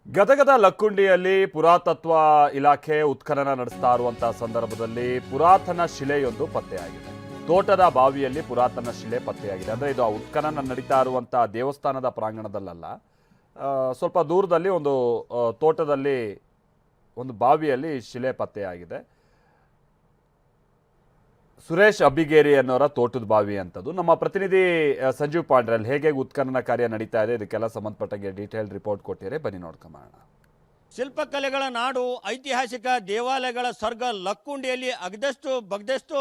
ಗದಗದ ಲಕ್ಕುಂಡಿಯಲ್ಲಿ ಪುರಾತತ್ವ ಇಲಾಖೆ ಉತ್ಖನನ ನಡೆಸ್ತಾ ಇರುವಂತಹ ಸಂದರ್ಭದಲ್ಲಿ ಪುರಾತನ ಶಿಲೆಯೊಂದು ಪತ್ತೆಯಾಗಿದೆ. ತೋಟದ ಬಾವಿಯಲ್ಲಿ ಪುರಾತನ ಶಿಲೆ ಪತ್ತೆಯಾಗಿದೆ. ಅಂದರೆ ಇದು ಉತ್ಖನನ ನಡೀತಾ ಇರುವಂತಹ ದೇವಸ್ಥಾನದ ಪ್ರಾಂಗಣದಲ್ಲ, ಸ್ವಲ್ಪ ದೂರದಲ್ಲಿ ಒಂದು ತೋಟದಲ್ಲಿ ಒಂದು ಬಾವಿಯಲ್ಲಿ ಶಿಲೆ ಪತ್ತೆಯಾಗಿದೆ. ಸುರೇಶ್ ಅಬ್ಬಿಗೇರಿ ಅನ್ನೋರ ತೋಟದ ಬಾವಿ ಅಂತದ್ದು. ನಮ್ಮ ಪ್ರತಿನಿಧಿ ಸಂಜೀವ್ ಪಾಂಡ್ರಲ್ಲಿ ಹೇಗೆ ಉತ್ಖನನ ಕಾರ್ಯ ನಡೀತಾ ಇದೆ ಇದಕ್ಕೆಲ್ಲ ಸಂಬಂಧಪಟ್ಟ ಡೀಟೇಲ್ ರಿಪೋರ್ಟ್ ಕೊಟ್ಟಿದ್ದಾರೆ, ಬನ್ನಿ ನೋಡ್ಕೊಂಬೋಣ. ಶಿಲ್ಪಕಲೆಗಳ ನಾಡು, ಐತಿಹಾಸಿಕ ದೇವಾಲಯಗಳ ಸ್ವರ್ಗ ಲಕ್ಕುಂಡಿಯಲ್ಲಿ ಅಗದಷ್ಟು ಬಗ್ದಷ್ಟು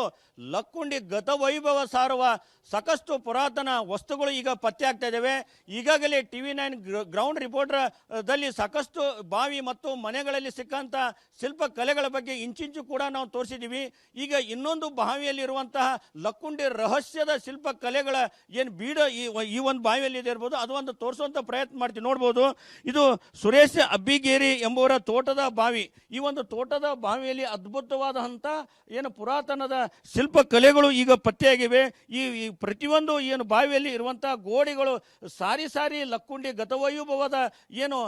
ಲಕ್ಕುಂಡಿ ಗತವೈಭವ ಸಾರುವ ಸಾಕಷ್ಟು ಪುರಾತನ ವಸ್ತುಗಳು ಈಗ ಪತ್ತೆ ಆಗ್ತಾ ಇದ್ದಾವೆ. ಈಗಾಗಲೇ TV9 ಗ್ರೌಂಡ್ ರಿಪೋರ್ಟರ್ದಲ್ಲಿ ಸಾಕಷ್ಟು ಬಾವಿ ಮತ್ತು ಮನೆಗಳಲ್ಲಿ ಸಿಕ್ಕಂಥ ಶಿಲ್ಪಕಲೆಗಳ ಬಗ್ಗೆ ಇಂಚಿಂಚು ಕೂಡ ನಾವು ತೋರಿಸಿದ್ದೀವಿ. ಈಗ ಇನ್ನೊಂದು ಬಾವಿಯಲ್ಲಿರುವಂತಹ ಲಕ್ಕುಂಡಿ ರಹಸ್ಯದ ಶಿಲ್ಪಕಲೆಗಳ ಏನು ಬೀಡ ಈ ಒಂದು ಬಾವಿಯಲ್ಲಿ ಇದೆ ಇರ್ಬೋದು, ಅದು ಒಂದು ತೋರಿಸುವಂಥ ಪ್ರಯತ್ನ ಮಾಡ್ತೀವಿ. ನೋಡ್ಬೋದು, ಇದು ಸುರೇಶ್ ಅಬ್ಬಿಗೇರಿ ಎಂಬುವರ ತೋಟದ ಬಾವಿ. ಈ ಒಂದು ತೋಟದ ಬಾವಿಯಲ್ಲಿ ಅದ್ಭುತವಾದಂಥ ಏನು ಪುರಾತನದ ಶಿಲ್ಪಕಲೆಗಳು ಈಗ ಪತ್ತೆಯಾಗಿವೆ. ಈ ಪ್ರತಿಯೊಂದು ಏನು ಬಾವಿಯಲ್ಲಿ ಇರುವಂಥ ಗೋಡೆಗಳು ಸಾರಿ ಸಾರಿ ಲಕ್ಕುಂಡಿ ಗತವೈಭವದ ಏನು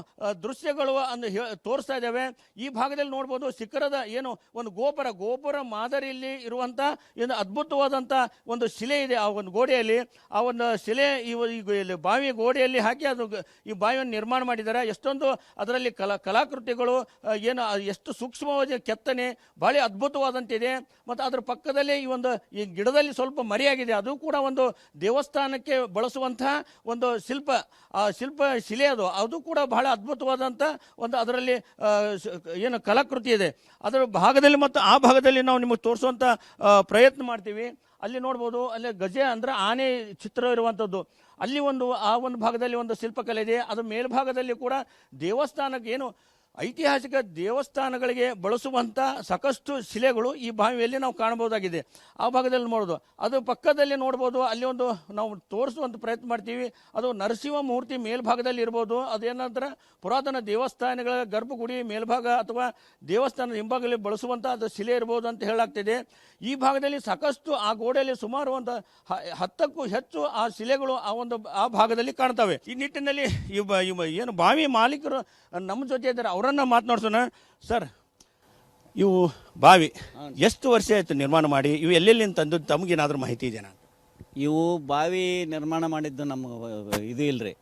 ದೃಶ್ಯಗಳು ಅಂದು ತೋರಿಸ್ತಾ ಇದ್ದಾವೆ. ಈ ಭಾಗದಲ್ಲಿ ನೋಡ್ಬೋದು, ಶಿಖರದ ಏನು ಒಂದು ಗೋಪುರ ಮಾದರಿಯಲ್ಲಿ ಇರುವಂಥ ಏನು ಅದ್ಭುತವಾದಂಥ ಒಂದು ಶಿಲೆ ಇದೆ. ಆ ಒಂದು ಗೋಡೆಯಲ್ಲಿ ಆ ಒಂದು ಶಿಲೆ ಈ ಬಾವಿ ಗೋಡೆಯಲ್ಲಿ ಹಾಕಿ ಅದು ಈ ಬಾವಿಯನ್ನು ನಿರ್ಮಾಣ ಮಾಡಿದ್ದಾರೆ. ಎಷ್ಟೊಂದು ಅದರಲ್ಲಿ ಕಲಾಕೃತಿಗಳು ಏನು ಎಷ್ಟು ಸೂಕ್ಷ್ಮವಾದ ಕೆತ್ತನೆ ಭಾಳ ಅದ್ಭುತವಾದಂತಿದೆ. ಮತ್ತು ಅದರ ಪಕ್ಕದಲ್ಲೇ ಈ ಗಿಡದಲ್ಲಿ ಸ್ವಲ್ಪ ಮರೆಯಾಗಿದೆ. ಅದು ಕೂಡ ಒಂದು ದೇವಸ್ಥಾನಕ್ಕೆ ಬಳಸುವಂತಹ ಒಂದು ಶಿಲ್ಪ ಶಿಲೆ. ಅದು ಕೂಡ ಬಹಳ ಅದ್ಭುತವಾದಂಥ ಒಂದು ಅದರಲ್ಲಿ ಏನು ಕಲಾಕೃತಿ ಇದೆ. ಅದರ ಭಾಗದಲ್ಲಿ ಮತ್ತು ಆ ಭಾಗದಲ್ಲಿ ನಾವು ನಿಮಗೆ ತೋರಿಸುವಂಥ ಪ್ರಯತ್ನ ಮಾಡ್ತೀವಿ. ಅಲ್ಲಿ ನೋಡ್ಬೋದು, ಅಲ್ಲಿ ಗಜ ಅಂದರೆ ಆನೆ ಚಿತ್ರ ಇರುವಂಥದ್ದು. ಅಲ್ಲಿ ಆ ಒಂದು ಭಾಗದಲ್ಲಿ ಒಂದು ಶಿಲ್ಪಕಲೆ ಇದೆ. ಅದರ ಮೇಲ್ಭಾಗದಲ್ಲಿ ಕೂಡ ದೇವಸ್ಥಾನಕ್ಕೆ ಏನು ಐತಿಹಾಸಿಕ ದೇವಸ್ಥಾನಗಳಿಗೆ ಬಳಸುವಂಥ ಸಾಕಷ್ಟು ಶಿಲೆಗಳು ಈ ಬಾವಿಯಲ್ಲಿ ನಾವು ಕಾಣಬಹುದಾಗಿದೆ. ಆ ಭಾಗದಲ್ಲಿ ನೋಡೋದು, ಅದು ಪಕ್ಕದಲ್ಲಿ ನೋಡ್ಬೋದು, ಅಲ್ಲಿ ಒಂದು ನಾವು ತೋರಿಸುವಂಥ ಪ್ರಯತ್ನ ಮಾಡ್ತೀವಿ. ಅದು ನರಸಿಂಹ ಮೂರ್ತಿ ಮೇಲ್ಭಾಗದಲ್ಲಿ ಇರ್ಬೋದು. ಅದೇನಂದ್ರೆ ಪುರಾತನ ದೇವಸ್ಥಾನಗಳ ಗರ್ಭಗುಡಿ ಮೇಲ್ಭಾಗ ಅಥವಾ ದೇವಸ್ಥಾನದ ಹಿಂಭಾಗದಲ್ಲಿ ಬಳಸುವಂಥ ಅದು ಶಿಲೆ ಇರ್ಬೋದು ಅಂತ ಹೇಳಾಗ್ತಿದೆ. ಈ ಭಾಗದಲ್ಲಿ ಸಾಕಷ್ಟು ಆ ಗೋಡೆಯಲ್ಲಿ ಸುಮಾರು ಒಂದು 10ಕ್ಕೂ ಹೆಚ್ಚು ಆ ಶಿಲೆಗಳು ಆ ಭಾಗದಲ್ಲಿ ಕಾಣ್ತವೆ. ಈ ನಿಟ್ಟಿನಲ್ಲಿ ಏನು ಬಾವಿ ಮಾಲೀಕರು ನಮ್ಮ ಜೊತೆ ಇದ್ದಾರೆ, ಅವರನ್ನು ಮಾತನಾಡ್ಸೋಣ. ಸರ್, ಇವು ಬಾವಿ ಎಷ್ಟು ವರ್ಷ ಆಯಿತು ನಿರ್ಮಾಣ ಮಾಡಿ? ಇವು ಎಲ್ಲೆಲ್ಲಿ ತಂದು ತಮಗೇನಾದ್ರೂ ಮಾಹಿತಿ ಇದೆಯಾ? ಇವು ಬಾವಿ ನಿರ್ಮಾಣ ಮಾಡಿದ್ದು ನಮ್ಗೆ ಇದು ಇಲ್ರಿ,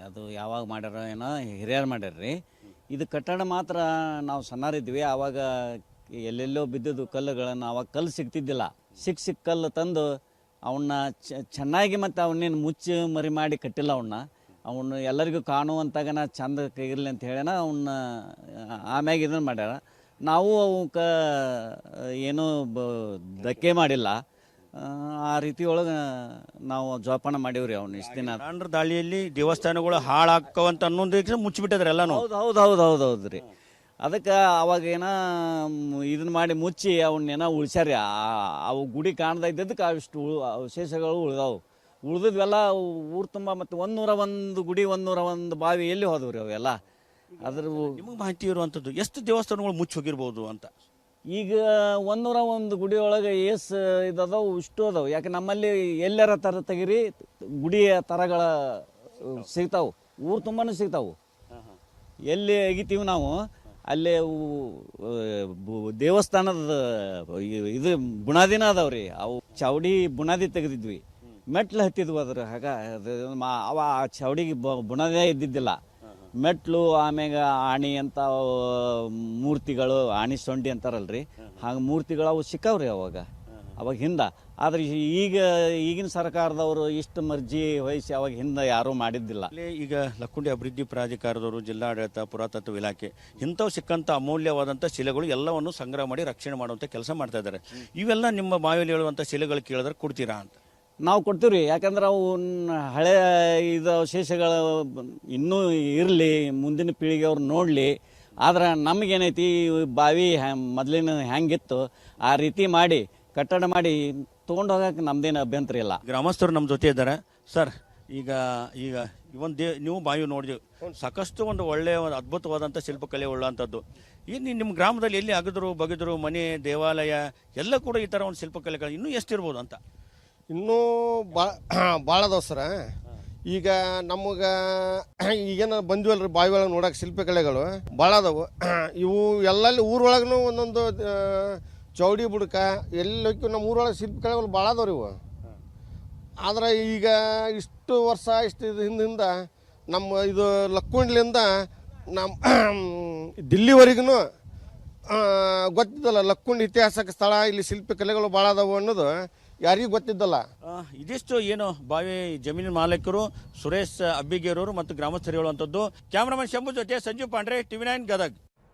ಅದು ಯಾವಾಗ ಮಾಡ್ಯಾರ ಏನೋ ಹಿರಿಯರು ಮಾಡ್ಯಾರ್ರಿ. ಇದು ಕಟ್ಟಡ ಮಾತ್ರ ನಾವು ಸಣ್ಣರಿದ್ವಿ ಆವಾಗ ಎಲ್ಲೆಲ್ಲೋ ಬಿದ್ದಿದ್ದು ಕಲ್ಲುಗಳನ್ನು, ಅವಾಗ ಕಲ್ಲು ಸಿಗ್ತಿದ್ದಿಲ್ಲ. ಸಿಕ್ಕ ಕಲ್ಲು ತಂದು ಅವನ್ನ ಚೆನ್ನಾಗಿ ಮತ್ತು ಅವನ್ನೇನು ಮುಚ್ಚಿ ಮರಿ ಮಾಡಿ ಕಟ್ಟಿಲ್ಲ. ಅವನ್ನ ಎಲ್ಲರಿಗೂ ಕಾಣುವಂತಾಗನ ಚಂದ ಇರಲಿ ಅಂತ ಹೇಳೋಣ ಅವನ್ನ ಆಮ್ಯಾಗ ಇದನ್ನು ಮಾಡ್ಯಾರ. ನಾವು ಅವಕ್ಕೆ ಏನೂ ಧಕ್ಕೆ ಮಾಡಿಲ್ಲ. ಆ ರೀತಿ ಒಳಗೆ ನಾವು ಜೋಪಾನ ಮಾಡೀವ್ರಿ ಅವ್ನ ಇಷ್ಟು ದಿನ. ದಾಂಡ್ರ ದಾಳಿಯಲ್ಲಿ ದೇವಸ್ಥಾನಗಳು ಹಾಳಾಕ್ಕವಂತ ಅನ್ನೋದು ಮುಚ್ಚಿಬಿಟ್ಟಿದ್ರೆ ಎಲ್ಲ. ಹೌದು ರೀ. ಅದಕ್ಕೆ ಅವಾಗ ಏನೋ ಇದನ್ನ ಮಾಡಿ ಮುಚ್ಚಿ ಅವನ್ನೇನೋ ಉಳಿಸ್ಯಾರಿ. ಅವು ಗುಡಿ ಕಾಣ್ದ ಇದ್ದದಕ್ಕೆ ಅವಿಷ್ಟು ಅವಶೇಷಗಳು ಉಳಿದಿದ್ವೆಲ್ಲ ಊರು ತುಂಬ. ಮತ್ತು 101 ಗುಡಿ 101 ಬಾವಿ ಎಲ್ಲಿ ಹೋದವ್ರಿ ಅವೆಲ್ಲ. ಅದ್ರ ನಿಮಗೆ ಮಾಹಿತಿ ಇರುವಂಥದ್ದು ಎಷ್ಟು ದೇವಸ್ಥಾನಗಳು ಮುಚ್ಚಿ ಹೋಗಿರ್ಬೋದು ಅಂತ? ಈಗ 101 ಗುಡಿ ಒಳಗೆ ಇದದಾವು ಇಷ್ಟು ಅದಾವು. ಯಾಕೆ ನಮ್ಮಲ್ಲಿ ಎಲ್ಲರ ಥರ ತೆಗಿರಿ ಗುಡಿಯ ಥರಗಳ ಸಿಗ್ತಾವು, ಊರು ತುಂಬಾನು ಸಿಗ್ತಾವು. ಎಲ್ಲಿ ಅಗಿತೀವಿ ನಾವು ಅಲ್ಲೇ ದೇವಸ್ಥಾನದ ಇದು ಬುನಾದಿನ ಅದಾವ್ರಿ. ಅವು ಚೌಡಿ ಬುನಾದಿ ತೆಗೆದಿದ್ವಿ, ಮೆಟ್ಲು ಹತ್ತಿದ್ವು. ಅದ್ರ ಅವ ಚೌಡಿಗೆ ಬುನಾದಿಯೇ ಇದ್ದಿದ್ದಿಲ್ಲ. ಮೆಟ್ಲು ಆಮ್ಯಾಗ ಆಣಿ ಅಂತ ಮೂರ್ತಿಗಳು, ಆಣಿ ಸೊಂಡಿ ಅಂತಾರಲ್ರಿ, ಹಾಗೆ ಮೂರ್ತಿಗಳು ಅವು ಸಿಕ್ಕವ್ರಿ ಅವಾಗ ಹಿಂದೆ. ಆದ್ರೆ ಈಗಿನ ಸರ್ಕಾರದವರು ಇಷ್ಟು ಮರ್ಜಿ ವಹಿಸಿ ಅವಾಗ ಹಿಂದೆ ಯಾರೂ ಮಾಡಿದ್ದಿಲ್ಲ. ಈಗ ಲಕ್ಕುಂಡಿ ಅಭಿವೃದ್ಧಿ ಪ್ರಾಧಿಕಾರದವರು, ಜಿಲ್ಲಾಡಳಿತ, ಪುರಾತತ್ವ ಇಲಾಖೆ ಇಂಥವು ಸಿಕ್ಕಂಥ ಅಮೂಲ್ಯವಾದಂಥ ಶಿಲೆಗಳು ಎಲ್ಲವನ್ನು ಸಂಗ್ರಹ ಮಾಡಿ ರಕ್ಷಣೆ ಮಾಡುವಂಥ ಕೆಲಸ ಮಾಡ್ತಾ ಇದ್ದಾರೆ. ಇವೆಲ್ಲ ನಿಮ್ಮ ಬಾವಿಯಲ್ಲಿ ಹೇಳುವಂಥ ಶಿಲೆಗಳು ಕೇಳಿದ್ರೆ ಕೊಡ್ತೀರಾ ಅಂತ? ನಾವು ಕೊಡ್ತೀವಿ. ಯಾಕಂದ್ರೆ ಅವು ಹಳೆ ಇದು ಅವಶೇಷಗಳು ಇನ್ನೂ ಇರಲಿ, ಮುಂದಿನ ಪೀಳಿಗೆ ಅವ್ರು ನೋಡಲಿ. ಆದ್ರೆ ನಮಗೇನೈತಿ, ಬಾವಿ ಮೊದಲಿನ ಹೆಂಗಿತ್ತು ಆ ರೀತಿ ಮಾಡಿ ಕಟ್ಟಡ ಮಾಡಿ ತೊಗೊಂಡು ಹೋಗಕ್ಕೆ ನಮ್ದೇನು ಅಭ್ಯಂತರ ಇಲ್ಲ. ಗ್ರಾಮಸ್ಥರು ನಮ್ಮ ಜೊತೆ ಇದ್ದಾರೆ. ಸರ್, ಈಗ ನೀವು ಬಾವಿ ನೋಡಿದೆವು, ಸಾಕಷ್ಟು ಒಂದು ಒಳ್ಳೆಯ ಒಂದು ಅದ್ಭುತವಾದಂಥ ಶಿಲ್ಪಕಲೆ ಉಳ್ಳಂಥದ್ದು. ನಿಮ್ಮ ಗ್ರಾಮದಲ್ಲಿ ಎಲ್ಲಿ ಅಗದ್ರು ಬಗೆದ್ರು ಮನೆ, ದೇವಾಲಯ ಎಲ್ಲ ಕೂಡ ಈ ಥರ ಒಂದು ಶಿಲ್ಪಕಲೆಗಳು ಇನ್ನೂ ಎಷ್ಟಿರ್ಬೋದು ಅಂತ? ಇನ್ನೂ ಭಾಳ ಅದಾವ ಸರ. ಈಗ ನಮಗೆ ಈಗೇನು ಬಂದ್ವಲ್ರಿ ಬಾವಿ ಒಳಗೆ ನೋಡಕ್ಕೆ ಶಿಲ್ಪಕಲೆಗಳು ಭಾಳ ಅದಾವು. ಇವು ಎಲ್ಲಲ್ಲಿ ಊರೊಳಗೂ ಒಂದೊಂದು ಚೌಡಿ ಬುಡಕ ಎಲ್ಲಕ್ಕೂ ನಮ್ಮ ಊರೊಳಗೆ ಶಿಲ್ಪಕಲೆಗಳು ಭಾಳ ಅದಾವ್ರಿ ಇವು. ಆದ್ರೆ ಈಗ ಇಷ್ಟು ವರ್ಷ ಇಷ್ಟು ಹಿಂದಿಂದ ನಮ್ಮ ಇದು ಲಕ್ಕುಂಡ್ಲಿಂದ ನಮ್ಮ ದಿಲ್ಲಿವರೆಗೂ ಗೊತ್ತಿದ್ದಲ್ಲ. ಲಕ್ಕುಂಡಿ ಇತಿಹಾಸಕ ಸ್ಥಳ, ಇಲ್ಲಿ ಶಿಲ್ಪಕಲೆಗಳು ಭಾಳ ಅದಾವು ಅನ್ನೋದು ಯಾರಿಗೂ ಗೊತ್ತಿದ್ದಲ್ಲ. ಇದಿಷ್ಟು ಏನು ಬಾವಿ ಜಮೀನಿನ ಮಾಲೀಕರು ಸುರೇಶ್ ಅಬ್ಬಿಗೇರವರು ಮತ್ತು ಗ್ರಾಮಸ್ಥರು ಹೇಳುವಂಥದ್ದು. ಕ್ಯಾಮ್ರಾಮನ್ ಶಂಭು ಜೊತೆ ಸಂಜೀವ್ ಪಾಂಡ್ರೆ, TV9 ಗದಗ್.